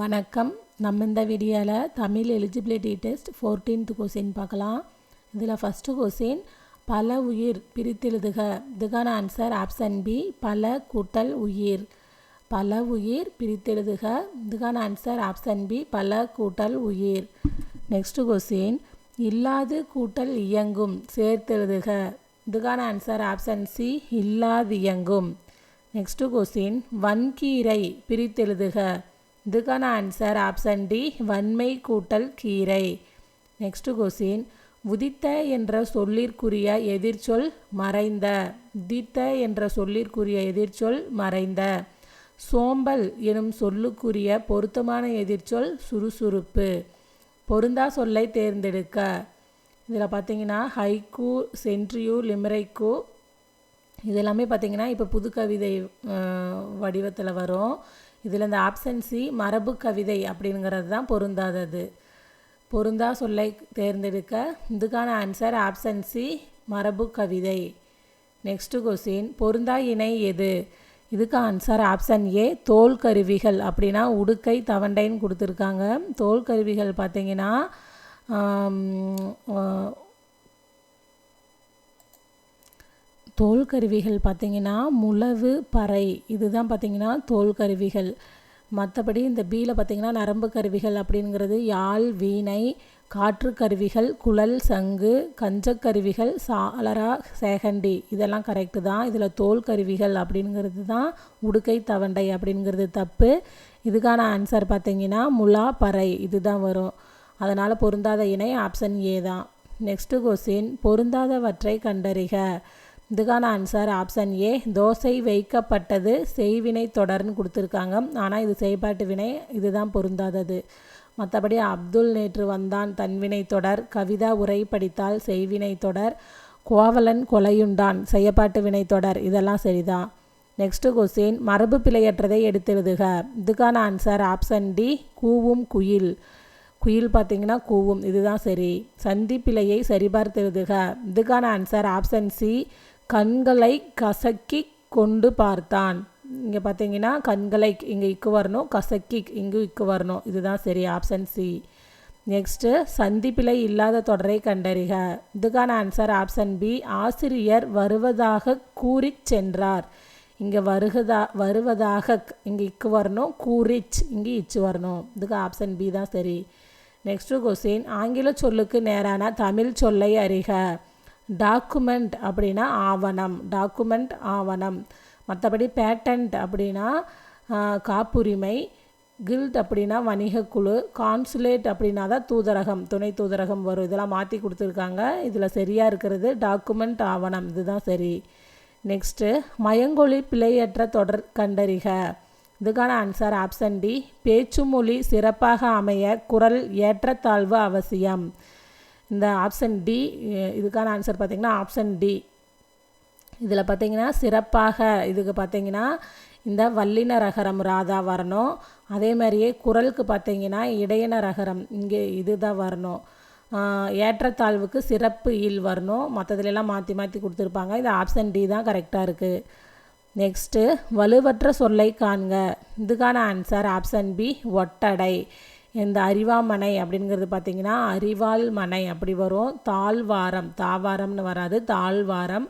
வணக்கம். நம்ம இந்த வீடியோவில் Tamil eligibility test 14th question பார்க்கலாம். இதில் ஃபஸ்ட்டு கொஸ்டின் பல உயிர் பிரித்தெழுதுக. இதுக்கான ஆன்சர் ஆப்ஷன் பி பல கூட்டல் உயிர். பல உயிர் பிரித்தெழுதுக. இதுக்கான ஆன்சர் ஆப்ஷன் பி பல கூட்டல் உயிர். நெக்ஸ்ட்டு கொஸ்டின் இல்லாது கூட்டல் இயங்கும் சேர்த்தெழுதுக. இதுக்கான ஆன்சர் ஆப்ஷன் சி இல்லாது இயங்கும். நெக்ஸ்ட்டு கொஸ்டின் வன்கீரை பிரித்தெழுதுக. இதுக்கான ஆன்சர் ஆப்ஷன் டி வன்மை கூட்டல் கீரை. நெக்ஸ்ட் கொஸ்டின் உதித்த என்ற சொல்லிற்குரிய எதிர்ச்சொல் மறைந்த. உதித்த என்ற சொல்லிற்குரிய எதிர்ச்சொல் மறைந்த. சோம்பல் எனும் சொல்லுக்குரிய பொருத்தமான எதிர்ச்சொல் சுறுசுறுப்பு. பொருந்தா சொல்லை தேர்ந்தெடுக்க. இதில் பார்த்தீங்கன்னா ஹைக்கூ, சென்ட்ரியூ, லிமரைக்கூ இதெல்லாமே பார்த்தீங்கன்னா இப்போ புது கவிதை வடிவத்தில் வரும். இதில் இந்த ஆப்ஷன் சி மரபு கவிதை அப்படிங்கிறது தான் பொருந்தாதது. பொருந்தா சொல்லை தேர்ந்தெடுக்க. இதுக்கான ஆன்சர் ஆப்ஷன் சி மரபு கவிதை. நெக்ஸ்ட்டு கொஸ்டின் பொருந்தா இணை எது? இதுக்கு ஆன்சர் ஆப்ஷன் ஏ தோல் கருவிகள். அப்படின்னா உடுக்கை தவண்டைன்னு கொடுத்துருக்காங்க. தோல் கருவிகள் பார்த்தீங்கன்னா தோல் கருவிகள் பார்த்திங்கன்னா முழவு, பறை இதுதான் பார்த்திங்கன்னா தோல் கருவிகள். மற்றபடி இந்த பியில் பார்த்திங்கன்னா நரம்பு கருவிகள் அப்படிங்கிறது யாழ், வீணை, காற்று கருவிகள், குழல், சங்கு, கஞ்சக்கருவிகள், சாளரா, சேகண்டி இதெல்லாம் கரெக்டு தான். இதில் தோல் கருவிகள் அப்படிங்கிறது தான் உடுக்கை தவண்டை அப்படிங்கிறது தப்பு. இதுக்கான ஆன்சர் பார்த்திங்கன்னா முலா, பறை இதுதான் வரும். அதனால் பொருந்தாத இணை ஆப்ஷன் ஏ தான். நெக்ஸ்ட்டு கொஸ்டின் பொருந்தாதவற்றை கண்டறிக. இதுக்கான ஆன்சர் ஆப்ஷன் ஏ தோசை வைக்கப்பட்டது செய்வினை தொடர்னு கொடுத்துருக்காங்க. ஆனால் இது செய்பாட்டு வினை, இதுதான் பொருந்தாதது. மற்றபடி அப்துல் நேற்று வந்தான் தன்வினை தொடர், கவிதா உரை படித்தால் செய்வினை தொடர், கோவலன் கொலையுண்டான் செய்யப்பாட்டு வினை தொடர் இதெல்லாம் சரிதான். நெக்ஸ்ட்டு கொஸ்டின் மரபு பிழையற்றதை எடுத்தெழுதுக. இதுக்கான ஆன்சர் ஆப்ஷன் டி கூவும் குயில். குயில் பார்த்திங்கன்னா கூவும் இதுதான் சரி. சந்தி பிழையை சரிபார்த்தெழுதுக. இதுக்கான ஆன்சர் ஆப்ஷன் சி கண்களை கசக்கி கொண்டு பார்த்தான். இங்கே பார்த்தீங்கன்னா கண்களை இங்கே இக்கு வரணும், கசக்கி இங்கு இக்கு வரணும் இதுதான் சரி ஆப்ஷன் சி. நெக்ஸ்ட்டு சந்திப்பிழை இல்லாத தொடரை கண்டறிக. இதுக்கான ஆன்சர் ஆப்ஷன் பி ஆசிரியர் வருவதாக கூறி சென்றார். இங்கே வருவதாக இங்கே இக்கு வரணும், கூறிச் இங்கே இச்சு வரணும். இதுக்கு ஆப்ஷன் பி தான் சரி. நெக்ஸ்ட்டு கொஸ்டின் ஆங்கில சொல்லுக்கு நேரான தமிழ் சொல்லை அறிக. டாக்குமெண்ட் அப்படின்னா ஆவணம், டாக்குமெண்ட் ஆவணம். மற்றபடி பேட்டன்ட் அப்படின்னா காப்புரிமை, கில்ட் அப்படின்னா வணிகக்குழு, கான்சுலேட் அப்படின்னா தான் தூதரகம், துணை தூதரகம் வரும். இதெல்லாம் மாற்றி கொடுத்துருக்காங்க. இதில் சரியாக இருக்கிறது டாக்குமெண்ட் ஆவணம் இதுதான் சரி. நெக்ஸ்ட்டு மயங்கொழி பிழையற்ற தொடர் கண்டறிக. இதுக்கான ஆன்சர் ஆப்ஷன் டி பேச்சு மொழி சிறப்பாக அமைய குரல் ஏற்றத்தாழ்வு அவசியம். இந்த ஆப்ஷன் டி இதுக்கான ஆன்சர் பார்த்திங்கன்னா ஆப்ஷன் டி. இதில் பார்த்திங்கன்னா சிறப்பாக இதுக்கு பார்த்திங்கன்னா இந்த வல்லின ரகரம் ராதா வரணும். அதே மாதிரியே குரலுக்கு பார்த்திங்கன்னா இடையின ரகரம் இங்கே இதுதான் வரணும். ஏற்றத்தாழ்வுக்கு சிறப்பு இல் வரணும். மற்றதுலாம் மாற்றி மாற்றி கொடுத்துருப்பாங்க. இது ஆப்ஷன் டி தான் கரெக்டாக இருக்குது. நெக்ஸ்ட்டு வலுவற்ற சொல்லை காண்க. இதுக்கான ஆன்சர் ஆப்ஷன் பி ஒட்டடை. இந்த அறிவாமனை அப்படிங்கிறது பார்த்திங்கன்னா அறிவால் மனை அப்படி வரும். தாழ்வாரம், தாவாரம்னு வராது, தாழ்வாரம்,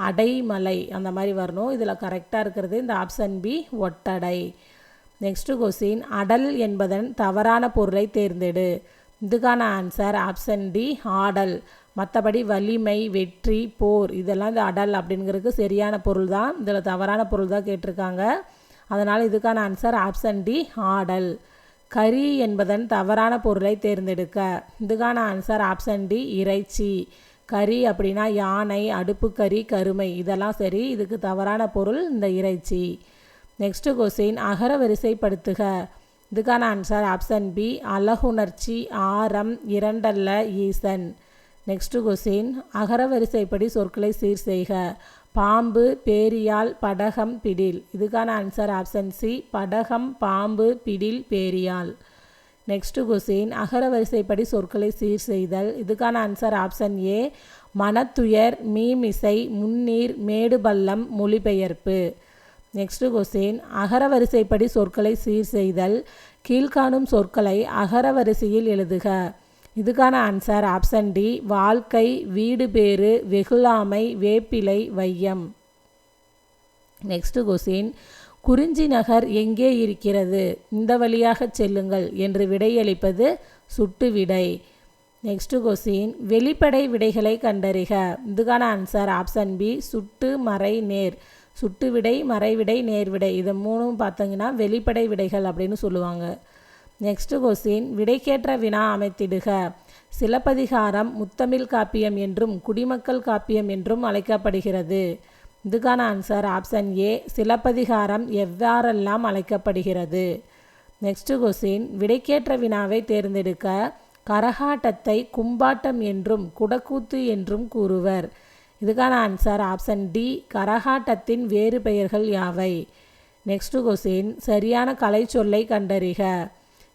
அடைமலை அந்த மாதிரி வரணும். இதில் கரெக்டாக இருக்கிறது இந்த ஆப்ஷன் பி ஒட்டடை. நெக்ஸ்ட்டு கொஸ்டின் அடல் என்பதன் தவறான பொருளை தேர்ந்தெடு. இதுக்கான ஆன்சர் ஆப்ஷன் டி ஆடல். மற்றபடி வலிமை, வெற்றி, போர் இதெல்லாம் இந்த அடல் அப்படிங்கிறதுக்கு சரியான பொருள் தான். இதில் தவறான பொருள் தான் கேட்டிருக்காங்க. அதனால் இதுக்கான ஆன்சர் ஆப்ஷன் டி ஆடல். கறி என்பதன் தவறான பொருளை தேர்ந்தெடுக்க. இதுக்கான ஆன்சர் ஆப்ஷன் டி இறைச்சி. கறி அப்படின்னா யானை, அடுப்பு கறி, கருமை இதெல்லாம் சரி. இதுக்கு தவறான பொருள் இந்த இறைச்சி. நெக்ஸ்ட்டு கொஸ்டின் அகர வரிசைப்படுத்துக. இதுக்கான ஆன்சர் ஆப்ஷன் பி அழகுணர்ச்சி, ஆரம், இரண்டல்ல, ஈசன். நெக்ஸ்ட்டு கொஸ்டின் அகர வரிசைப்படி சொற்களை சீர் செய்க. பாம்பு, பேரியால், படகம், பிடில். இதுக்கான ஆன்சர் ஆப்ஷன் சி படகம், பாம்பு, பிடில், பேரியால். நெக்ஸ்ட்டு கொஸ்டின் அகர வரிசைப்படி சொற்களை சீர் செய்தல். இதுக்கான ஆன்சர் ஆப்ஷன் ஏ மனத்துயர், மீமிசை, முன்னீர், மேடு பள்ளம், மொழிபெயர்ப்பு. நெக்ஸ்ட் கொஸ்டின், அகரவரிசைப்படி சொற்களை சீர் செய்தல். கீழ்காணும் சொற்களை அகரவரிசையில் எழுதுக. இதுக்கான ஆன்சர் ஆப்ஷன் டி, வாழ்க்கை, வீடு பேறு, வெகுளாமை, வேப்பிலை, வையம். நெக்ஸ்ட் கொஸ்டின், குறிஞ்சி நகர் எங்கே இருக்கிறது? இந்த வழியாக செல்லுங்கள் என்று விடையளிப்பது சுட்டு விடை. நெக்ஸ்ட் கொஸ்டின், வெளிப்படை விடைகளை கண்டறிக. இதுக்கான ஆன்சர் ஆப்ஷன் பி, சுட்டு, மறை, நேர். சுட்டு விடை, மறைவிடை, நேர்விடை, இது மூணும் பார்த்தீங்கன்னா வெளிப்படை விடைகள் அப்படின்னு சொல்லுவாங்க. நெக்ஸ்ட் கொஸ்டின், விடைக்கேற்ற வினா அமைத்திடுக. சிலப்பதிகாரம் முத்தமிழ் காப்பியம் என்றும் குடிமக்கள் காப்பியம் என்றும் அழைக்கப்படுகிறது. இதுக்கான ஆன்சர் ஆப்ஷன் ஏ, சிலப்பதிகாரம் எவ்வாறெல்லாம் அழைக்கப்படுகிறது. நெக்ஸ்ட் கொஸ்டின், விடைக்கேற்ற வினாவை தேர்ந்தெடுக்க. கரகாட்டத்தை கும்பாட்டம் என்றும் குடக்கூத்து என்றும் கூறுவர். இதுக்கான ஆன்சர் ஆப்ஷன் டி, கரகாட்டத்தின் வேறு பெயர்கள் யாவை? நெக்ஸ்ட் கொஸ்டின், சரியான கலை சொல்லை கண்டறிக.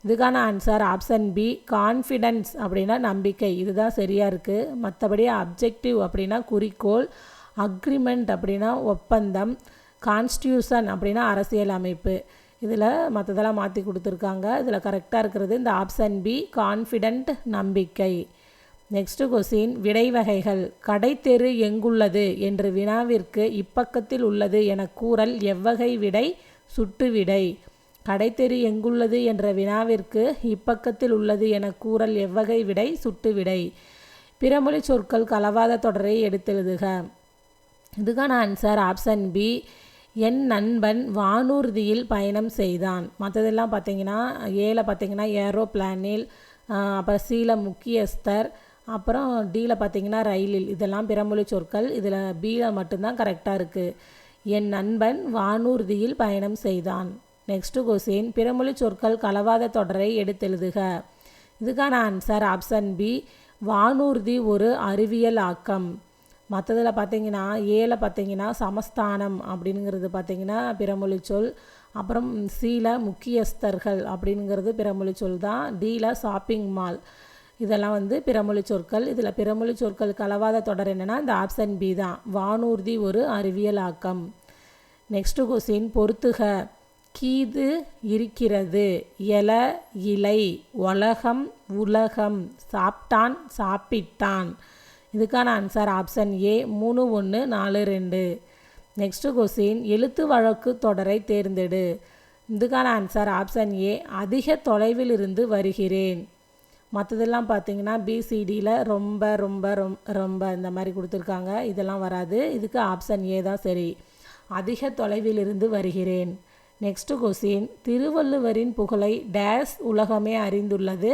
இதுக்கான ஆன்சர் ஆப்ஷன் பி, கான்ஃபிடென்ஸ் அப்படின்னா நம்பிக்கை. இதுதான் சரியாக இருக்குது. மற்றபடி அப்ஜெக்டிவ் அப்படின்னா குறிக்கோள், அக்ரிமெண்ட் அப்படின்னா ஒப்பந்தம், கான்ஸ்டியூஷன் அப்படின்னா அரசியல் அமைப்பு. இதில் மற்றதெல்லாம் மாற்றி கொடுத்துருக்காங்க. இதில் கரெக்டாக இருக்கிறது இந்த ஆப்ஷன் பி, கான்ஃபிடென்ட் நம்பிக்கை. நெக்ஸ்ட் கொஸ்டின், விடை வகைகள். கடைத்தெரு எங்குள்ளது என்ற வினாவிற்கு இப்பக்கத்தில் உள்ளது என கூறல் எவ்வகை விடை? சுட்டு விடை. கடைத்தெரு எங்குள்ளது என்ற வினாவிற்கு இப்பக்கத்தில் உள்ளது என கூறல் எவ்வகை விடை? சுட்டு விடை. பிறமொழி சொற்கள் கலவாத தொடரை எடுத்தெழுதுக. இதுக்கான ஆன்சர் ஆப்ஷன் பி, என் நண்பன் வானூர்தியில் பயணம் செய்தான். மற்றதெல்லாம் பார்த்தீங்கன்னா ஏல பார்த்தீங்கன்னா ஏரோப்ளானில், அப்புறம் சீல முக்கியஸ்தர், அப்புறம் டியில் பார்த்தீங்கன்னா ரயிலில். இதெல்லாம் பிறமொழி சொற்கள். இதில் பியில் மட்டும்தான் கரெக்டாக இருக்குது. என் நண்பன் வானூர்தியில் பயணம் செய்தான். நெக்ஸ்ட் கொஸ்டின், பிறமொழி சொற்கள் கலவாத தொடரை எடுத்தெழுதுக. இதுக்கான ஆன்சர் ஆப்ஷன் பி, வானூர்தி ஒரு அறிவியல் ஆக்கம். மற்றதில் பார்த்தீங்கன்னா ஏல பார்த்தீங்கன்னா சமஸ்தானம் அப்படிங்கிறது பார்த்தீங்கன்னா பிறமொழி சொல். அப்புறம் சீல முக்கியஸ்தர்கள் அப்படிங்கிறது பிறமொழி சொல் தான். டியில் ஷாப்பிங் மால். இதெல்லாம் வந்து பிறமொழி சொற்கள். இதில் பிறமொழி சொற்கள் கலவாத தொடர் என்னென்னா இந்த ஆப்ஷன் பி தான், வானூர்தி ஒரு அறிவியல் ஆக்கம். நெக்ஸ்ட் கொஸ்டின், பொறுத்துக. கீது இருக்கிறது, எல, இலை, உலகம், உலகம், சாப்பிட்டான், சாப்பிட்டான். இதுக்கான ஆன்சர் ஆப்ஷன் ஏ, 3, 1, 4, 2. நெக்ஸ்ட் கொஸ்டின், எழுத்து வழக்கு தொடரை தேர்ந்தெடு. இதுக்கான ஆன்சர் ஆப்ஷன் ஏ, அதிக தொலைவில் இருந்து வருகிறேன். மற்றதெல்லாம் பார்த்தீங்கன்னா பிசிடியில் ரொம்ப ரொம்ப ரொம்ப இந்த மாதிரி கொடுத்துருக்காங்க. இதெல்லாம் வராது. இதுக்கு ஆப்ஷன் ஏ தான் சரி, அதிக தொலைவில் இருந்து வருகிறேன். நெக்ஸ்ட் கொஸ்டின், திருவள்ளுவரின் புகழை டேஸ் உலகமே அறிந்துள்ளது,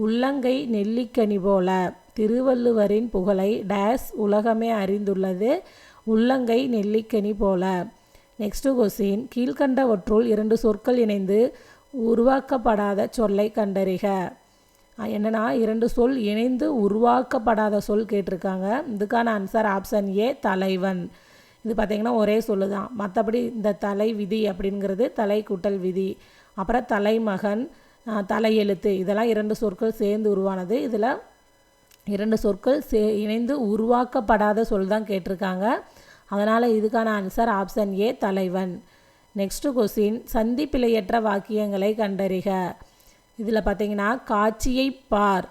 உள்ளங்கை நெல்லிக்கனி போல. திருவள்ளுவரின் புகழை டேஸ் உலகமே அறிந்துள்ளது, உள்ளங்கை நெல்லிக்கனி போல. நெக்ஸ்ட் கொஸ்டின், கீழ்கண்டவற்றுள் 2 சொற்கள் இணைந்து உருவாக்கப்படாத சொல்லை கண்டறிக. என்னென்னா 2 சொல் இணைந்து உருவாக்கப்படாத சொல் கேட்டிருக்காங்க. இதுக்கான ஆன்சர் ஆப்ஷன் ஏ, தலைவன். இது பார்த்திங்கன்னா ஒரே சொல்லு தான். மற்றபடி இந்த தலை விதி அப்படிங்கிறது தலை கூட்டல் விதி. அப்புறம் தலைமகன், தலையெழுத்து, இதெல்லாம் 2 சொற்கள் சேர்ந்து உருவானது. இதில் 2 சொற்கள் இணைந்து உருவாக்கப்படாத சொல் தான் கேட்டிருக்காங்க. அதனால் இதுக்கான ஆன்சர் ஆப்ஷன் ஏ, தலைவன். நெக்ஸ்ட் கொஸ்டின், சந்திப்பிழையற்ற வாக்கியங்களை கண்டறிக. இதில் பார்த்தீங்கன்னா காட்சியை பார்,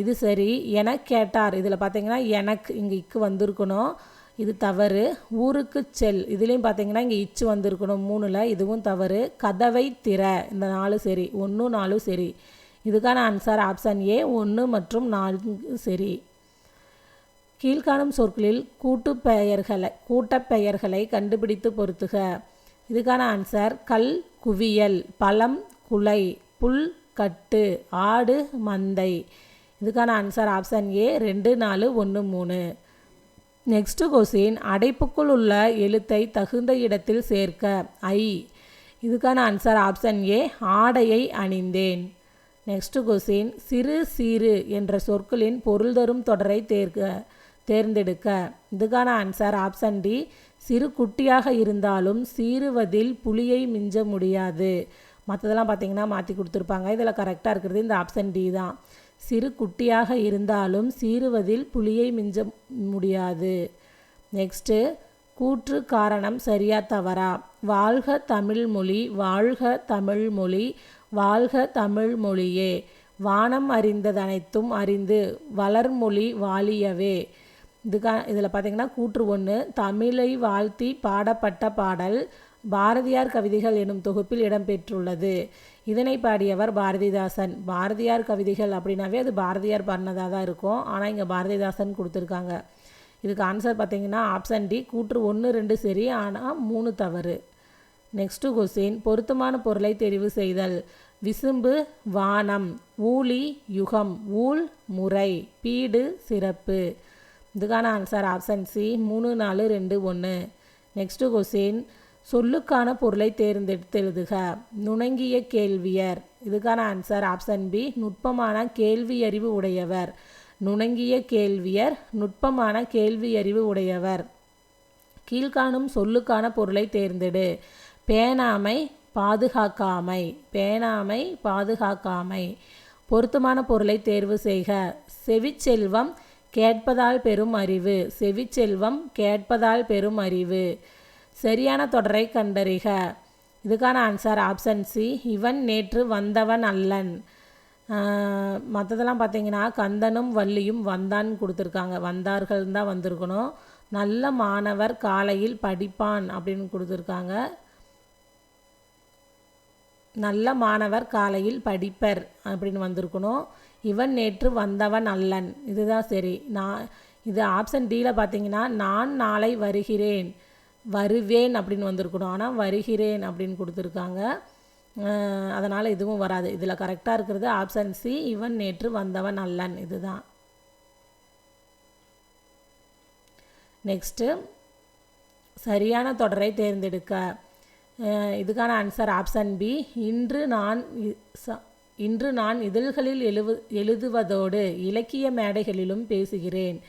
இது சரி. என கேட்டார், இதில் பார்த்தீங்கன்னா எனக்கு இங்கே இக்கு வந்திருக்கணும், இது தவறு. ஊருக்கு செல், இதுலேயும் பார்த்தீங்கன்னா இங்கே இச்சு வந்திருக்கணும் 3ல், இதுவும் தவறு. கதவை திற, இந்த 4 சரி. 1, 4 சரி. இதுக்கான ஆன்சர் ஆப்ஷன் ஏ, 1 மற்றும் 4 சரி. கீழ்காணும் சொற்களில் கூட்டப்பெயர்களை கண்டுபிடித்து பொறுத்துக. இதுக்கான ஆன்சர் கல், குவியல், பழம், குலை, புல், கட்டு, ஆடு, மந்தை. இதுக்கான answer option A, 2, 4, 1, 3. Next question, அடைப்புக்குள் உள்ள எழுத்தை தகுந்த இடத்தில் சேர்க்க. ஐ. இதுக்கான ஆன்சர் ஆப்ஷன் ஏ, ஆடையை அணிந்தேன். நெக்ஸ்ட் கொஸ்டின், சிறு சீரு என்ற சொற்களின் பொருள் தரும் தொடரை தேர்ந்தெடுக்க. இதுக்கான ஆன்சர் ஆப்ஷன் டி, சிறு குட்டியாக இருந்தாலும் சீருவதில் புலியை மிஞ்ச முடியாது. மற்றதெல்லாம் பார்த்தீங்கன்னா மாற்றி கொடுத்துருப்பாங்க. இதில் கரெக்டாக இருக்கிறது இந்த ஆப்ஷன் டி தான், சிறு குட்டியாக இருந்தாலும் சீருவதில் புலியை மிஞ்ச முடியாது. நெக்ஸ்ட்டு, கூற்று காரணம் சரியா தவறா? வாழ்க தமிழ்மொழி வாழ்க தமிழ்மொழி வாழ்க தமிழ்மொழியே. வானம் அறிந்ததனைத்தும் அறிந்து வளர்மொழி வாழியவே. இதில் பார்த்திங்கன்னா கூற்று 1 தமிழை வாழ்த்தி பாடப்பட்ட பாடல் பாரதியார் கவிதைகள் எனும் தொகுப்பில் இடம்பெற்றுள்ளது. இதனை பாடியவர் பாரதிதாசன். பாரதியார் கவிதைகள் அப்படின்னாவே அது பாரதியார் பாடினதாக தான் இருக்கும். ஆனால் இங்கே பாரதிதாசன் கொடுத்துருக்காங்க. இதுக்கு ஆன்சர் பார்த்திங்கன்னா ஆப்ஷன் டி. கூற்று 1 2 சரி, ஆனால் 3 தவறு. நெக்ஸ்ட்டு கொஸ்டின், பொருத்தமான பொருளை தெரிவு செய்தல். விசும்பு வானம், ஊழி யுகம், ஊழ் முறை, பீடு சிறப்பு. இதுக்கான answer option C 3 4 2 1. Next question, சொல்லுக்கான பொருளை தேர்ந்தெடுத்து எழுதுக. நுணங்கிய கேள்வியர். இதுக்கான ஆன்சர் ஆப்ஷன் பி நுட்பமான கேள்வியறிவு உடையவர். நுணங்கிய கேள்வியர் நுட்பமான கேள்வியறிவு உடையவர். கீழ்காணும் சொல்லுக்கான பொருளை தேர்ந்தெடு. பேணாமை பாதுகாக்காமை. பேணாமை பாதுகாக்காமை. பொருத்தமான பொருளை தேர்வு செய்க. செவிச்செல்வம் கேட்பதால் பெறும் அறிவு. செவிச்செல்வம் கேட்பதால் பெறும் அறிவு. சரியான தொடரை கண்டறிக. இதுக்கான ஆன்சர் ஆப்ஷன் சி இவன் நேற்று வந்தவன் அல்லன். மற்றதெல்லாம் பார்த்தீங்கன்னா கந்தனும் வள்ளியும் வந்தான் கொடுத்துருக்காங்க. வந்தார்கள் தான் வந்திருக்கணும். நல்ல மாணவர் காலையில் படிப்பான் அப்படின்னு கொடுத்துருக்காங்க. நல்ல மாணவர் காலையில் படிப்பர் அப்படின்னு வந்திருக்கணும். இவன் நேற்று வந்தவன் அல்லன். இதுதான் சரி. இது ஆப்ஷன் டியில் பார்த்தீங்கன்னா நான் நாளை வருகிறேன் வருவேன் அப்படின்னு வந்திருக்கணும். ஆனால் வருகிறேன் அப்படின்னு கொடுத்துருக்காங்க. அதனால் இதுவும் வராது. இதில் கரெக்டாக இருக்கிறது ஆப்ஷன் சி இவன் நேற்று வந்தவன் அல்லன். இதுதான். நெக்ஸ்ட்டு சரியான தொடரை தேர்ந்தெடுக்க. இதுக்கான ஆன்சர் ஆப்ஷன் பி இன்று நான் இதழ்களில் எழுதுவதோடு இலக்கிய மேடைகளிலும் பேசுகிறேன்.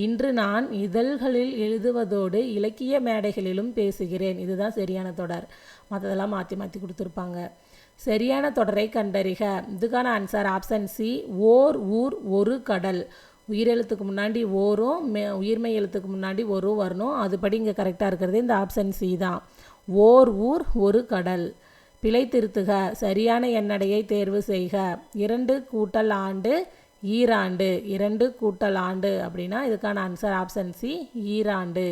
இன்று நான் இதழ்களில் எழுதுவதோடு இலக்கிய மேடைகளிலும் பேசுகிறேன். இதுதான் சரியான தொடர். மற்றதெல்லாம் மாற்றி மாற்றி கொடுத்துருப்பாங்க. சரியான தொடரை கண்டறிக. இதுக்கான ஆன்சர் ஆப்ஷன் சி ஓர் ஊர் ஒரு கடல். உயிரெழுத்துக்கு முன்னாடி ஓரும் உயிர்மை எழுத்துக்கு முன்னாடி ஒரும் வரணும். அதுபடி இங்கே கரெக்டாக இருக்கிறது இந்த ஆப்ஷன் சி தான். ஓர் ஊர் ஒரு கடல். பிழை திருத்துக. சரியான எண்ணடையை தேர்வு செய்க. 2 கூட்டல் ஆண்டு ஈராண்டு. 2 கூட்டல் ஆண்டு அப்படின்னா இதுக்கான ஆன்சர் ஆப்ஷன் சி ஈராண்டு.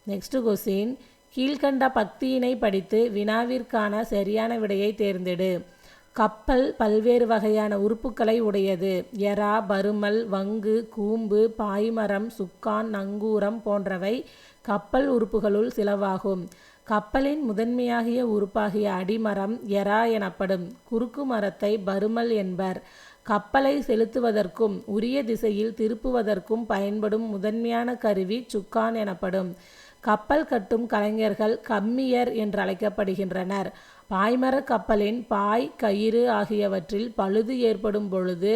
நெக்ஸ்ட்டு கொஸ்டின், கீழ்கண்ட பக்தியினை படித்து வினாவிற்கான சரியான விடையை தேர்ந்தெடு. கப்பல் பல்வேறு வகையான உறுப்புக்களை உடையது. எறா, பருமல், வங்கு, கூம்பு, பாய்மரம், சுக்கான், நங்கூரம் போன்றவை கப்பல் உறுப்புகளுள் சிலவாகும். கப்பலின் முதன்மையாகிய உறுப்பாகிய அடிமரம் எறா எனப்படும். குறுக்கு மரத்தை பருமல் என்பர். கப்பலை செலுத்துவதற்கும் உரிய திசையில் திருப்புவதற்கும் பயன்படும் முதன்மையான கருவி சுக்கான் எனப்படும். கப்பல் கட்டும் கலைஞர்கள் கம்மியர் என்று அழைக்கப்படுகின்றனர். பாய்மர கப்பலின் பாய், கயிறு ஆகியவற்றில் பழுது ஏற்படும் பொழுது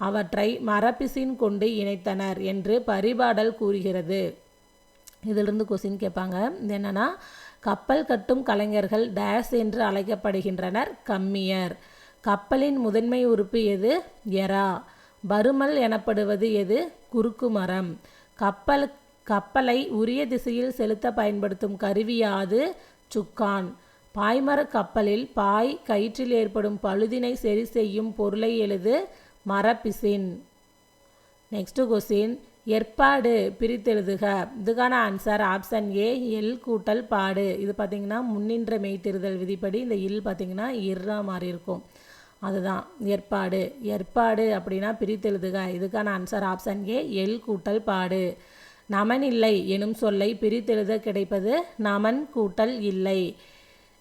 அவற்றை மரப்பிசின் கொண்டு இணைத்தனர் என்று பரிபாடல் கூறுகிறது. இதிலிருந்து கொஸ்டின் கேட்பாங்க. இது என்னன்னா, கப்பல் கட்டும் கலைஞர்கள் டேஸ் என்று அழைக்கப்படுகின்றனர். கம்மியர். கப்பலின் முதன்மை உறுப்பு எது? எறா. பருமல் எனப்படுவது எது? குறுக்கு மரம். கப்பலை உரிய திசையில் செலுத்த பயன்படுத்தும் கருவியாது? சுக்கான். பாய்மர கப்பலில் பாய், கயிற்றில் ஏற்படும் பழுதினை சரி செய்யும் பொருளை எழுது. மரப்பிசின். நெக்ஸ்ட் கொஸ்டின், ஏற்பாடு பிரித்தெழுதுக. இதுக்கான ஆன்சர் ஆப்ஷன் ஏ எல் கூட்டல் பாடு. இது பார்த்திங்கன்னா முன்னின்ற மெய்த்திருதல் விதிப்படி இந்த இல் பார்த்திங்கன்னா இர்ரா மாதிரி இருக்கும். அதுதான் ஏற்பாடு. ஏற்பாடு அப்படின்னா பிரித்தெழுதுக. இதுக்கான ஆன்சர் ஆப்ஷன் ஏ எல் கூட்டல் பாடு. நமன் இல்லை எனும் சொல்லை பிரித்தெழுத கிடைப்பது நமன் கூட்டல் இல்லை.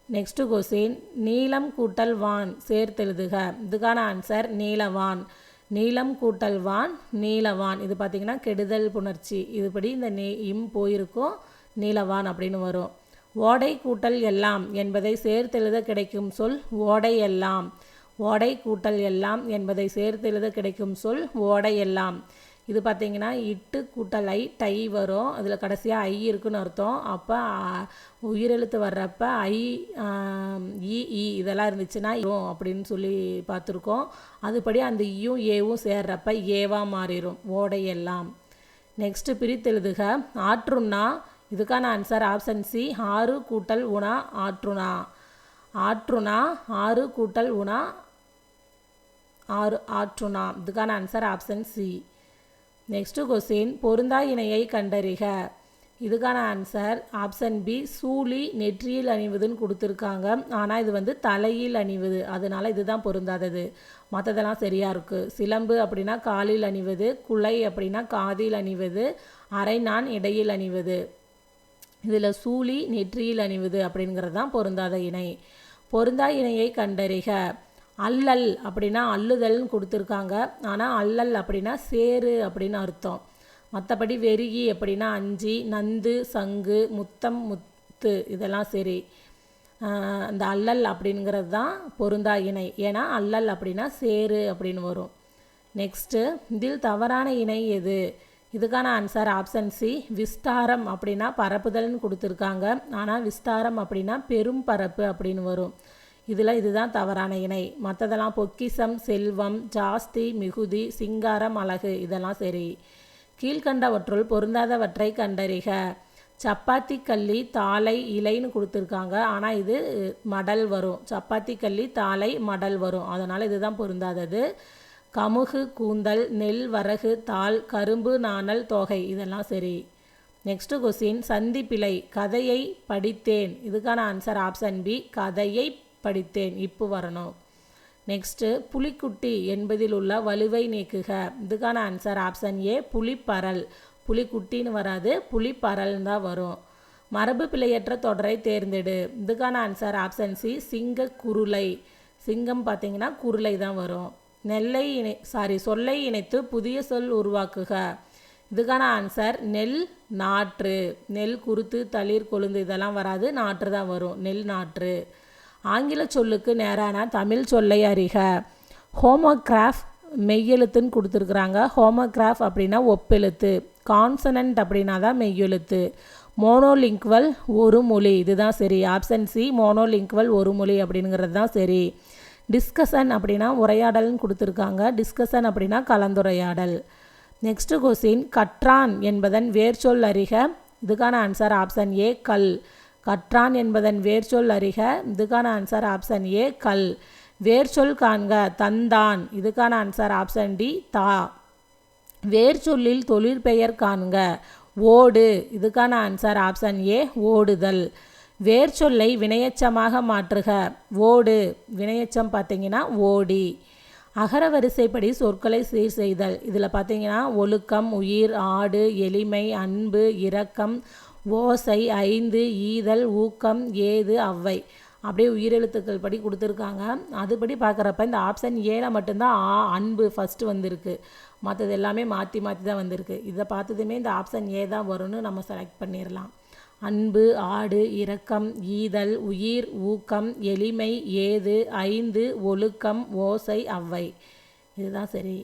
நெக்ஸ்ட் கொஸ்டின், நீலம் கூட்டல் வான் சேர்த்தெழுதுக. இதுக்கான ஆன்சர் நீலவான். நீலம் கூட்டல் வான் நீலவான். இது பார்த்திங்கன்னா கெடுதல் புணர்ச்சி. இதுபடி இந்த இம் போயிருக்கும், நீலவான் அப்படின்னு வரும். ஓடை கூட்டல் எல்லாம் என்பதை சேர்த்தெழுத கிடைக்கும் சொல் ஓடை எல்லாம். ஓடை கூட்டல் எல்லாம் என்பதை சேர்த்தெழுத கிடைக்கும் சொல் ஓடை எல்லாம். இது பார்த்திங்கன்னா இட்டு கூட்டல் ஐ டை வரும். அதில் கடைசியாக ஐ இருக்குன்னு அர்த்தம். அப்போ உயிரெழுத்து வர்றப்ப ஐ இ இதெல்லாம் இருந்துச்சுன்னா அப்படின்னு சொல்லி பார்த்துருக்கோம். அதுபடி அந்த ஈயும் ஏவும் சேர்றப்ப ஏவா மாறிடும். ஓடை எல்லாம். நெக்ஸ்ட்டு பிரித்தெழுதுக. ஆற்றுண்ணா இதுக்கான ஆன்சர் ஆப்ஷன் சி 6 கூட்டல் உணா ஆற்றுணா. ஆற்றுணா 6 கூட்டல் உணா 6 ஆற்றுணா. இதுக்கான answer option C. Next question பொருந்தா இணையை கண்டறிக. இதுக்கான ஆன்சர் ஆப்ஷன் பி சூழி நெற்றியில் அணிவதுன்னு கொடுத்துருக்காங்க. ஆனால் இது தலையில் அணிவது, அதனால இதுதான் பொருந்தாதது. மற்றதெல்லாம் சரியாக இருக்குது. சிலம்பு அப்படின்னா காலில் அணிவது, குலை அப்படின்னா காதில் அணிவது, அரைநான் இடையில் அணிவது. இதில் சூழி நெற்றியில் அணிவது அப்படிங்கிறது தான் பொருந்தாத இணை. பொருந்தா இணையை கண்டறிக. அல்லல் அப்படின்னா அள்ளுதல்னு கொடுத்துருக்காங்க. ஆனால் அல்லல் அப்படின்னா சேரு அப்படின்னு அர்த்தம். மற்றபடி வெறிகி அப்படின்னா அஞ்சி, நந்து சங்கு, முத்தம் முத்து இதெல்லாம் சரி. அந்த அல்லல் அப்படிங்கிறது தான் பொருந்தா இணை. ஏன்னா அல்லல் அப்படின்னா சேரு அப்படின்னு வரும். நெக்ஸ்ட்டு இதில் தவறான இணை எது? இதுக்கான ஆன்சர் ஆப்ஷன் சி விஸ்தாரம் அப்படின்னா பரப்புதல்னு கொடுத்துருக்காங்க. ஆனால் விஸ்தாரம் அப்படின்னா பெரும் பரப்பு அப்படின்னு வரும். இதுதான் தவறான இணை. மற்றதெல்லாம் பொக்கிசம், செல்வம், ஜாஸ்தி, மிகுதி, சிங்காரம், அழகு இதெல்லாம் சரி. கீழ்கண்டவற்றுள் பொருந்தாதவற்றை கண்டறிக. சப்பாத்தி கள்ளி தாளை இலைன்னு கொடுத்துருக்காங்க. ஆனால் இது மடல் வரும். சப்பாத்தி கள்ளி தாளை மடல் வரும். அதனால் இதுதான் பொருந்தாதது. கமுகு கூந்தல், நெல் வரகு தாள், கரும்பு நாணல் தோகை இதெல்லாம் சரி. நெக்ஸ்ட்டு கொஸ்டின் சந்திப்பிழை. கதையை படித்தேன். இதுக்கான ஆன்சர் ஆப்ஷன் பி கதையை படித்தேன் இப்போ வரணும். நெக்ஸ்ட்டு புலிக்குட்டி என்பதில் உள்ள வலுவை நீக்குக. இதுக்கான ஆன்சர் ஆப்ஷன் ஏ புலிப்பரல். புலிக்குட்டின்னு வராது, புலிப்பரல்னு தான் வரும். மரபு பிழையற்ற தொடரை தேர்ந்தெடு. இதுக்கான ஆன்சர் ஆப்ஷன் சி சிங்க குருளை. சிங்கம் பார்த்தீங்கன்னா குருளை தான் வரும். சொல்லை இணைத்து புதிய சொல் உருவாக்குக. இதுக்கான ஆன்சர் நெல் நாற்று. நெல் குருத்து தளிர் கொழுந்து இதெல்லாம் வராது, நாற்று தான் வரும். நெல் நாற்று. ஆங்கில சொல்லுக்கு நேரான தமிழ் சொல்லை அறிக. ஹோமோகிராஃப் மெய்யெழுத்துன்னு கொடுத்துருக்குறாங்க. ஹோமோகிராஃப் அப்படின்னா ஒப்பெழுத்து. கான்சனன்ட் அப்படின்னா தான் மெய்யெழுத்து. மோனோலிங்குவல் ஒரு மொழி இதுதான் சரி. ஆப்ஷன் சி மோனோலிங்குவல் ஒரு மொழி அப்படிங்கிறது தான் சரி. டிஸ்கஷன் அப்படின்னா உரையாடல்னு கொடுத்துருக்காங்க. டிஸ்கஷன் அப்படின்னா கலந்துரையாடல். நெக்ஸ்ட்டு கொஸ்டின் கற்றான் என்பதன் வேர்ச்சொல் அறிக. இதுக்கான ஆன்சர் ஆப்ஷன் ஏ கல். கற்றான் என்பதன் வேர்ச்சொல் அறிக. இதுக்கான ஆன்சர் ஆப்ஷன் ஏ கல். வேர்ச்சொல் காண்க. தந்தான். இதுக்கான ஆன்சர் ஆப்ஷன் டி தா. வேர்ச்சொல்லில் தொழிற்பெயர் காண்க. ஓடு. இதுக்கான ஆன்சர் ஆப்ஷன் ஏ ஓடுதல். வேர்ச்சொல்லை வினையச்சமாக மாற்றுக. ஓடு வினையச்சம் பார்த்தீங்கன்னா ஓடி. அகர வரிசைப்படி சொற்களை சீர் செய்தல். இதில் பார்த்தீங்கன்னா ஒழுக்கம், உயிர், ஆடு, எளிமை, அன்பு, இரக்கம், ஓசை, ஐந்து, ஈதல், ஊக்கம், ஏது, அவ்வை அப்படியே உயிரெழுத்துக்கள் படி கொடுத்துருக்காங்க. அதுபடி பார்க்குறப்ப இந்த ஆப்ஷன் ஏல மட்டும்தான் அன்பு ஃபஸ்ட்டு வந்திருக்கு. மற்றது எல்லாமே மாற்றி மாற்றி தான் வந்திருக்கு. இதை பார்த்ததுமே இந்த ஆப்ஷன் ஏ தான் வரும்னு நம்ம செலக்ட் பண்ணிடலாம். அன்பு, ஆடு, இரக்கம், ஈதல், உயிர், ஊக்கம், எளிமை, ஏது, ஐந்து, ஒழுக்கம், ஓசை, அவ்வை இதுதான் சரி.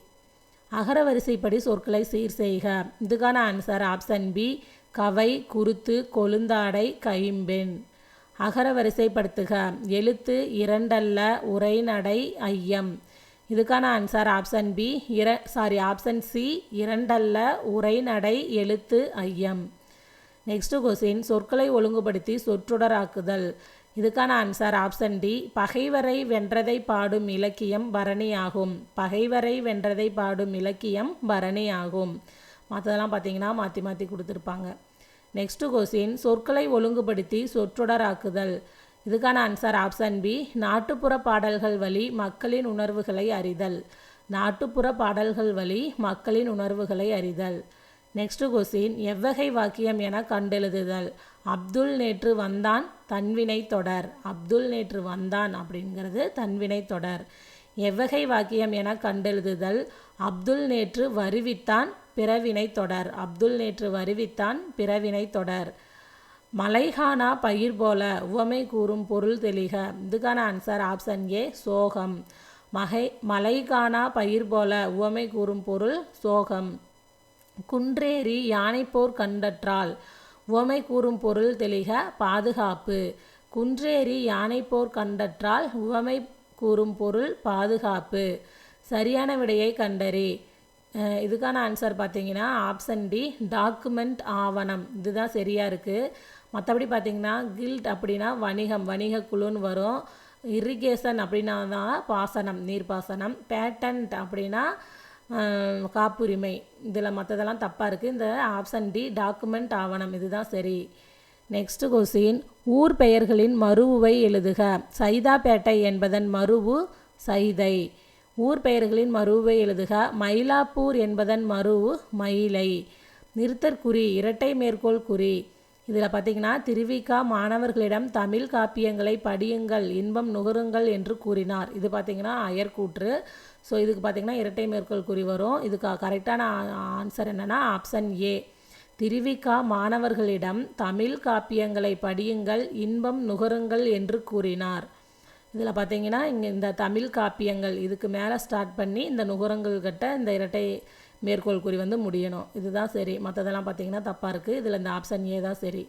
அகர வரிசைப்படி சொற்களை சீர் செய்க. இதுக்கான ஆன்சர் ஆப்ஷன் பி கவை, குருத்து, கொழுந்தாடை, கைம்பெண். அகர வரிசைப்படுத்துக. எழுத்து இரண்டல்ல, உரைநடை, ஐயம். இதுக்கான answer option B option C இரண்டல்ல, உரைநடை, எழுத்து, ஐயம். நெக்ஸ்ட் கொஸ்டின் சொற்களை ஒழுங்குபடுத்தி சொற்றொடராக்குதல். இதுக்கான ஆன்சர் ஆப்ஷன் டி பகைவரை வென்றதை பாடும் இலக்கியம் பரணி ஆகும். பகைவரை வென்றதை பாடும் இலக்கியம் பரணி ஆகும். மற்றதெல்லாம் பார்த்தீங்கன்னா மாற்றி மாற்றி கொடுத்துருப்பாங்க. நெக்ஸ்ட் கொஸ்டின் சொற்களை ஒழுங்குபடுத்தி சொற்றொடராக்குதல். இதுக்கான ஆன்சர் ஆப்ஷன் பி நாட்டுப்புற பாடல்கள் வழி மக்களின் உணர்வுகளை அறிதல். நாட்டுப்புற பாடல்கள் வழி மக்களின் உணர்வுகளை அறிதல். நெக்ஸ்ட் கொஸ்டின் எவ்வகை வாக்கியம் என கண்டெழுதுதல். அப்துல் நேற்று வந்தான் தன்வினை தொடர். அப்துல் நேற்று வந்தான் அப்படிங்கிறது தன்வினை தொடர். எவ்வகை வாக்கியம் என கண்டெழுதுதல். அப்துல் நேற்று வருவித்தான் பிறவினை தொடர். அப்துல் நேற்று வருவித்தான் பிறவினை தொடர். மலைகாணா பயிர் போல உவமை கூறும் பொருள் தெளிக. இதுக்கான ஆன்சர் ஆப்ஷன் ஏ சோகம். மலைகாணா பயிர் போல உவமை கூறும் பொருள் சோகம். குன்றேறி யானைப்போர் கண்டற்றால் உவமை கூறும் பொருள் தெளிக பாதுகாப்பு. குன்றேறி யானைப்போர் கண்டற்றால் உவமை கூறும் பொருள் பாதுகாப்பு. சரியான விடையை கண்டறி. இதுக்கான ஆன்சர் பார்த்தீங்கன்னா ஆப்ஷன் டி டாக்குமெண்ட் ஆவணம். இதுதான் சரியாக இருக்குது. மற்றபடி பார்த்தீங்கன்னா கில்ட் அப்படின்னா வணிகம், வணிக குழுன்னு வரும். இரிகேஷன் அப்படின்னா தான் பாசனம், நீர்ப்பாசனம். பேட்டன்ட் அப்படின்னா காப்புரிமை. இதில் மற்றதெல்லாம் தப்பாக இருக்குது. இந்த ஆப்ஷன் டி டாக்குமெண்ட் ஆவணம் இதுதான் சரி. நெக்ஸ்ட் கொஸ்டின், ஊர் பெயர்களின் மருவுவை எழுதுக. சைதாப்பேட்டை என்பதன் மருவு சைதை. ஊர் பெயர்களின் மருவை எழுதுக. மயிலாப்பூர் என்பதன் மருவு மயிலை. நிறுத்தற்குறி இரட்டை மேற்கோள் குறி. இதில் பார்த்திங்கன்னா திருவிக்கா மாணவர்களிடம் தமிழ் காப்பியங்களை படியுங்கள், இன்பம் நுகருங்கள் என்று கூறினார். இது பார்த்திங்கன்னா அயர்கூற்று. ஸோ இதுக்கு பார்த்திங்கன்னா இரட்டை மேற்கோள் குறி வரும். இதுக்கு கரெக்டான ஆன்சர் என்னென்னா ஆப்ஷன் ஏ. திருவிக்கா மாணவர்களிடம் தமிழ் காப்பியங்களை படியுங்கள், இன்பம் நுகருங்கள் என்று கூறினார். இதில் பார்த்தீங்கன்னா இங்கே இந்த தமிழ் காப்பியங்கள் இதுக்கு மேலே ஸ்டார்ட் பண்ணி இந்த நுகரங்கள் கிட்ட இந்த இரட்டை மேற்கோள் குறி வந்து முடியணும். இதுதான் சரி. மற்றதெல்லாம் பார்த்திங்கன்னா தப்பாக இருக்குது. இதில் இந்த ஆப்ஷன் ஏ தான் சரி.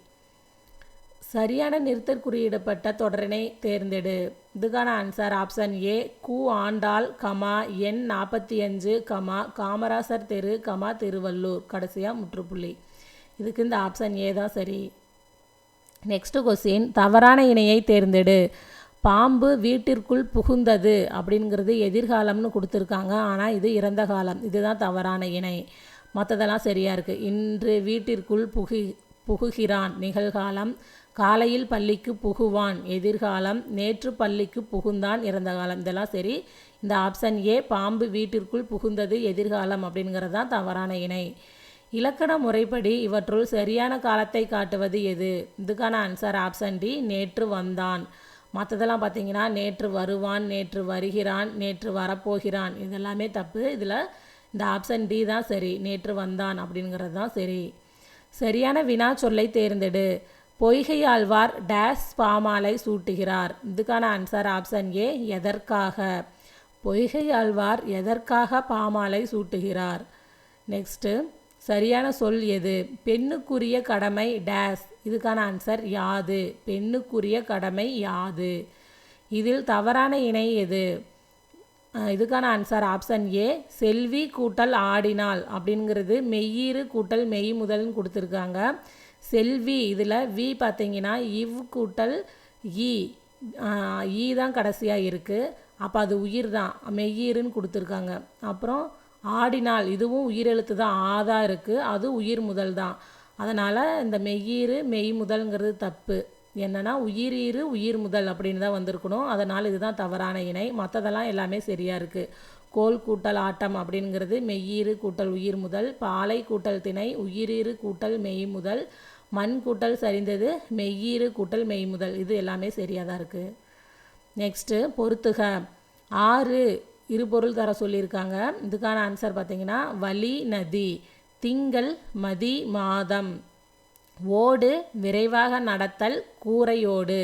சரியான நிறுத்தற்குறியிடப்பட்ட தொடரினை தேர்ந்தெடு. இதுக்கான ஆன்சர் ஆப்ஷன் ஏ. கு ஆண்டாள், எண் 45, காமராசர் தெரு, திருவள்ளூர், கடைசியாக முற்றுப்புள்ளி. இதுக்கு இந்த ஆப்ஷன் ஏ தான் சரி. நெக்ஸ்ட் கொஸ்டின், தவறான இணையை தேர்ந்தெடு. பாம்பு வீட்டிற்குள் புகுந்தது அப்படிங்கிறது எதிர்காலம்னு கொடுத்துருக்காங்க. ஆனால் இது இறந்த காலம். இதுதான் தவறான இணை. மற்றதெல்லாம் சரியாக இருக்குது. இன்று வீட்டிற்குள் புகுகிறான் நிகழ்காலம். காலையில் பள்ளிக்கு புகுவான் எதிர்காலம். நேற்று பள்ளிக்கு புகுந்தான் இறந்த காலம். இதெல்லாம் சரி. இந்த ஆப்ஷன் ஏ பாம்பு வீட்டிற்குள் புகுந்தது எதிர்காலம் அப்படிங்கிறது தான் தவறான இணை. இலக்கண முறைப்படி இவற்றுள் சரியான காலத்தை காட்டுவது எது? இதுக்கான ஆன்சர் ஆப்ஷன் டி நேற்று வந்தான். மற்றதெல்லாம் பார்த்திங்கன்னா நேற்று வருவான், நேற்று வருகிறான், நேற்று வரப்போகிறான், இதெல்லாமே தப்பு. இதில் இந்த ஆப்ஷன் டி தான் சரி. நேற்று வந்தான் அப்படிங்கிறது தான் சரி. சரியான வினா சொல்லை தேர்ந்தெடு. பொய்கை ஆழ்வார் டேஸ் பாமாலை சூட்டுகிறார். இதுக்கான ஆன்சர் ஆப்ஷன் ஏ எதற்காக. பொய்கை ஆழ்வார் எதற்காக பாமாலை சூட்டுகிறார். நெக்ஸ்ட்டு, சரியான சொல் எது? பெண்ணுக்குரிய கடமை டேஸ். இதுக்கான ஆன்சர் யாது. பெண்ணுக்குரிய கடமை யாது. இதில் தவறான இணை எது? இதுக்கான ஆன்சர் ஆப்ஷன் ஏ செல்வி கூட்டல் ஆடினாள் அப்படிங்கிறது மெய்யீறு கூட்டல் மெய் முதல்னு கொடுத்துருக்காங்க. செல்வி இதில் வி பார்த்தீங்கன்னா இவ் கூட்டல் ஈ தான் கடைசியாக இருக்குது. அப்போ அது உயிர் தான், மெய்யீருன்னு கொடுத்துருக்காங்க. அப்புறம் ஆடினாள் இதுவும் உயிரெழுத்து தான், ஆதான் இருக்குது, அது உயிர் முதல் தான். அதனால் இந்த மெய்யீறு மெய் முதல்ங்கிறது தப்பு. என்னென்னா உயிரீறு உயிர் முதல் அப்படின்னு தான் வந்திருக்கணும். அதனால் இதுதான் தவறான இணை. மற்றதெல்லாம் எல்லாமே சரியாக இருக்குது. கோல் கூட்டல் ஆட்டம் அப்படிங்கிறது மெய்யீறு கூட்டல் உயிர் முதல். பாலை கூட்டல் திணை உயிரீறு கூட்டல் மெய் முதல். மண் கூட்டல் சரிந்தது மெய்யீறு கூட்டல் மெய் முதல். இது எல்லாமே சரியாக தான் இருக்குது. நெக்ஸ்ட்டு, பொறுத்துக. 6 இருபொருள் தர சொல்லியிருக்காங்க. இதுக்கான ஆன்சர் பார்த்திங்கன்னா வழி நதி, திங்கள் மதி மாதம், ஓடு விரைவாக நடத்தல் கூரையோடு,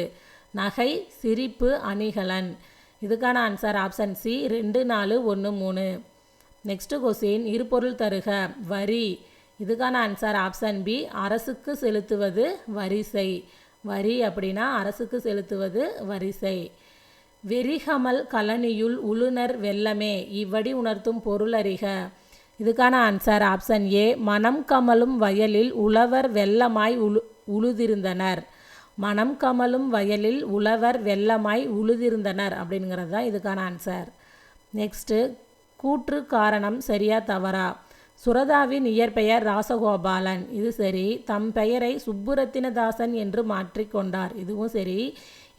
நகை சிரிப்பு அணிகலன். இதுக்கான answer option C 2, 4, 1, 3. Next question, இருபொருள் தருக. வரி. இதுக்கான ஆன்சர் ஆப்ஷன் பி அரசுக்கு செலுத்துவது வரிசை. வரி அப்படின்னா அரசுக்கு செலுத்துவது வரிசை. வெறிகமல் கலனியுள் உளுனர் வெள்ளமே இவ்வடி உணர்த்தும் பொருள் அறிக. இதுக்கான ஆன்சர் ஆப்ஷன் ஏ மனம் கமலும் வயலில் உழவர் வெள்ளமாய் உழுதிருந்தனர். மனம் கமலும் வயலில் உழவர் வெள்ளமாய் உழுதிருந்தனர் அப்படிங்கிறது தான் இதுக்கான ஆன்சர். நெக்ஸ்ட்டு, கூற்று காரணம் சரியா தவறா? சுரதாவின் இயற்பெயர் ராசகோபாலன். இது சரி. தம் பெயரை சுப்புரத்தினதாசன் என்று மாற்றிக்கொண்டார். இதுவும் சரி.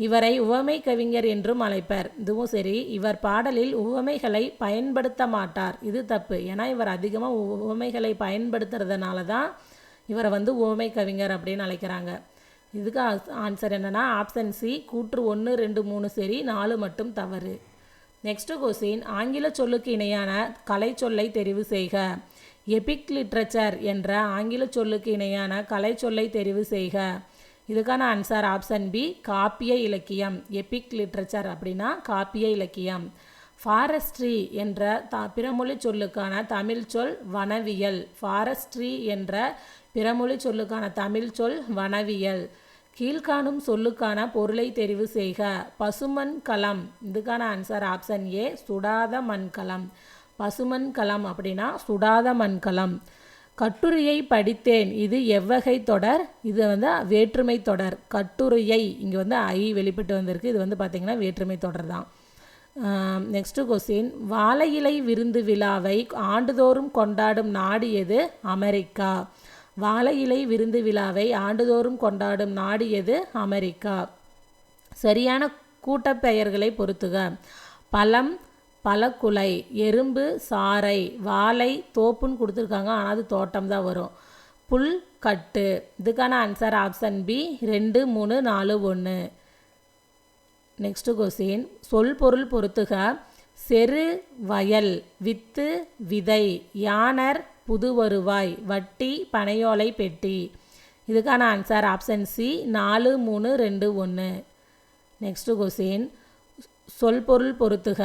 இவரை உவமை கவிஞர் என்றும் அழைப்பர். இதுவும் சரி. இவர் பாடலில் உவமைகளை பயன்படுத்த மாட்டார். இது தப்பு. ஏன்னா இவர் அதிகமாக உவமைகளை பயன்படுத்துறதுனால தான் இவரை வந்து உவமை கவிஞர் அப்படின்னு அழைக்கிறாங்க. இதுக்கு ஆன்சர் என்னென்னா ஆப்ஷன் சி கூற்று 1, 2, 3 சரி, 4 மட்டும் தவறு. நெக்ஸ்ட் கொஸ்டின், ஆங்கில சொல்லுக்கு இணையான கலை சொல்லை தெரிவு செய்க. எபிக் லிட்ரேச்சர் என்ற ஆங்கில சொல்லுக்கு இணையான கலை சொல்லை தெரிவு செய்க. இதுக்கான ஆன்சர் ஆப்ஷன் பி காப்பிய இலக்கியம். எபிக் லிட்ரேச்சர் அப்படின்னா காப்பிய இலக்கியம். ஃபாரஸ்ட்ரி என்ற பிறமொழி சொல்லுக்கான தமிழ் சொல் வனவியல். ஃபாரஸ்ட்ரி என்ற பிறமொழி சொல்லுக்கான தமிழ் சொல் வனவியல். கீழ்காணும் சொல்லுக்கான பொருளை தெரிவு செய்க. பசுமண் களம். இதுக்கான ஆன்சர் ஆப்ஷன் ஏ சுடாத மண்கலம். பசுமண் கலம் அப்படின்னா சுடாத மண்கலம். கட்டுரையை படித்தேன், இது எவ்வகை தொடர்? இது வந்து வேற்றுமை தொடர். கட்டுரையை இங்கே வந்து ஐ வெளிப்பட்டு வந்திருக்கு. இது வந்து பார்த்திங்கன்னா வேற்றுமை தொடர் தான். நெக்ஸ்ட்டு கொஸ்டின், வாழை இலை விருந்து விழாவை ஆண்டுதோறும் கொண்டாடும் நாடு எது? அமெரிக்கா. வாழை இலை விருந்து விழாவை ஆண்டுதோறும் கொண்டாடும் நாடு எது? அமெரிக்கா. சரியான கூட்டப்பெயர்களை பொறுத்துக. பழம், பழக்குலை, எறும்பு, சாறை, வாழை, தோப்புன்னு கொடுத்துருக்காங்க, ஆனால் அது தோட்டம் தான் வரும். புல், கட்டு. இதுக்கான answer option B 2, 3, 4, 1. Next question, சொல் பொருள் பொறுத்துக. செரு, வயல், வித்து, விதை, யானர், புது வருவாய், வட்டி, பனையோலை பெட்டி. இதுக்கான answer option C 4, 3, 2, 1. Next question, சொல் பொருள் பொறுத்துக.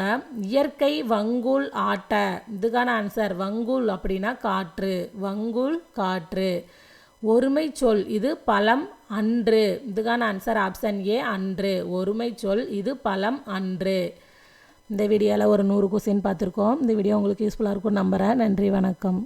இயற்கை வங்கூல் ஆட்ட. இதுக்கான ஆன்சர் வங்கூல் அப்படின்னா காற்று. வங்கூல் காற்று. ஒருமை சொல், இது பழம் அன்று. இதுக்கான ஆன்சர் ஆப்ஷன் ஏ அன்று. ஒருமை சொல், இது பழம் அன்று. இந்த வீடியோவில் ஒரு 100 கொஸ்டின் பார்த்துருக்கோம். இந்த வீடியோ உங்களுக்கு யூஸ்ஃபுல்லாக இருக்கும் நம்புகிறேன். நன்றி, வணக்கம்.